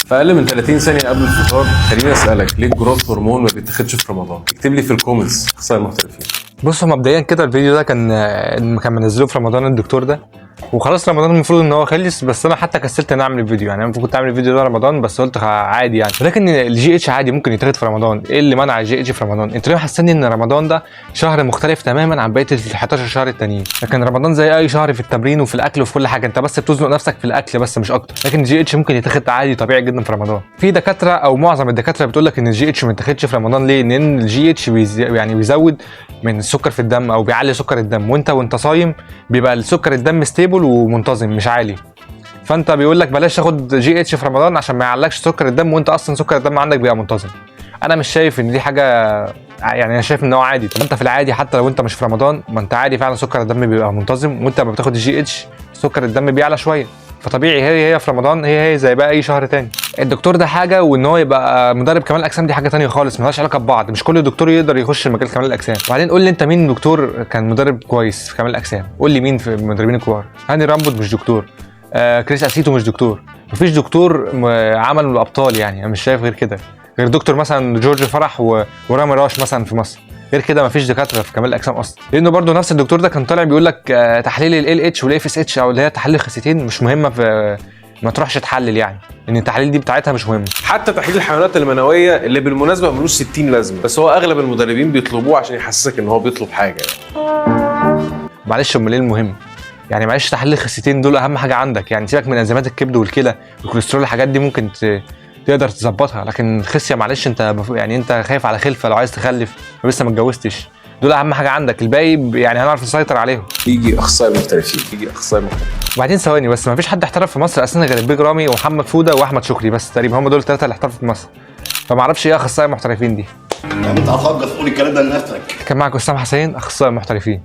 في اقل من 30 ثانيه قبل الفطار. خليني اسالك، ليه الجروث هرمون ما بيتاخدش في رمضان؟ اكتب لي في الكومنتس اخصائي محترفين. بصوا مبدئيا كده الفيديو ده كان منزله في رمضان الدكتور ده، وخلاص رمضان المفروض ان هو خلص، بس انا حتى كسلت ان اعمل الفيديو. يعني انا كنت اعمل الفيديو ده رمضان بس قلت عادي يعني. ولكن الجي اتش عادي ممكن يتاخد في رمضان. ايه اللي منع الجي اتش في رمضان؟ انتوا ليه حاسين ان رمضان ده شهر مختلف تماما عن بقيه ال 11 شهر التانيين؟ لكن رمضان زي اي شهر في التمرين وفي الاكل وفي كل حاجه، انت بس بتزنق نفسك في الاكل بس مش اكتر. لكن الجي اتش ممكن يتاخد عادي طبيعي جدا في رمضان. في دكاتره او معظم الدكاتره بتقول لك ان الجي اتش ما يتاخدش في رمضان. ليه؟ لان الجي اتش يعني بيزود من السكر في الدم او بيعلي سكر الدم، وانت صايم بيبقى السكر الدم ستيبل ومنتظم مش عالي. فانت بيقول لك بلاش تاخد جي اتش في رمضان عشان ما يعلقش سكر الدم، وانت اصلا سكر الدم عندك بيبقى منتظم. انا مش شايف ان دي حاجه، يعني انا شايف ان هو عادي. طب انت في العادي حتى لو انت مش في رمضان، ما انت عادي فعلا سكر الدم بيبقى منتظم، وانت لما بتاخد الجي اتش سكر الدم بيعلى شويه. فطبيعي هي في رمضان هي زي بقى اي شهر تاني. الدكتور ده حاجه، وان هو يبقى مدرب كمال الاجسام دي حاجه تانية خالص، مالهاش علاقه ببعض. مش كل دكتور يقدر يخش مجال كمال الاجسام. وبعدين قول لي انت مين دكتور كان مدرب كويس في كمال الاجسام؟ قول لي مين في المدربين الكبار. هاني رامبوت مش دكتور، كريس اسيتو مش دكتور، مفيش دكتور عمل من الابطال. يعني انا مش شايف غير كده، غير دكتور مثلا جورج فرح ورامي راش مثلا في مصر. غير كده مفيش دكاتره في كمال الاجسام اصلا. لانه برضو نفس الدكتور ده كان طالع بيقول لك تحليل ال اتش والاف اس اتش او اللي هي تحليل الخسيتين مش مهمه، في ما تروحش تحلل، يعني ان التحاليل دي بتاعتها مش مهمه. حتى تحليل الحيوانات المنويه اللي بالمناسبه ملوش 60 لازمه، بس هو اغلب المدربين بيطلبوه عشان يحسسك ان هو بيطلب حاجه يعني. معلش امال ايه المهم؟ يعني معلش تحليل الخسيتين دول اهم حاجه عندك. يعني سيبك من انزيمات الكبد والكلى والكوليسترول، الحاجات دي ممكن تقدر تظبطها. لكن الخسيه معلش انت يعني انت خايف على خلفه لو عايز تخلف ولسه ما اتجوزتش، دول اهم حاجه عندك. الباقي يعني هنعرف نسيطر عليهم. يجي اخصائي محترفين، يجي اخصائي محترفين. وبعدين ثواني بس، ما فيش حد احترف في مصر اساسا غير البيج رامي ومحمد فوده واحمد شكري بس تقريبا، هم دول الثلاثه اللي احترفوا في مصر. فما اعرفش ايه اخصائي محترفين دي. يعني انت هتهجص تقول الكلام ده لنفسك. كان معك اسامه حسين اخصائي محترفين.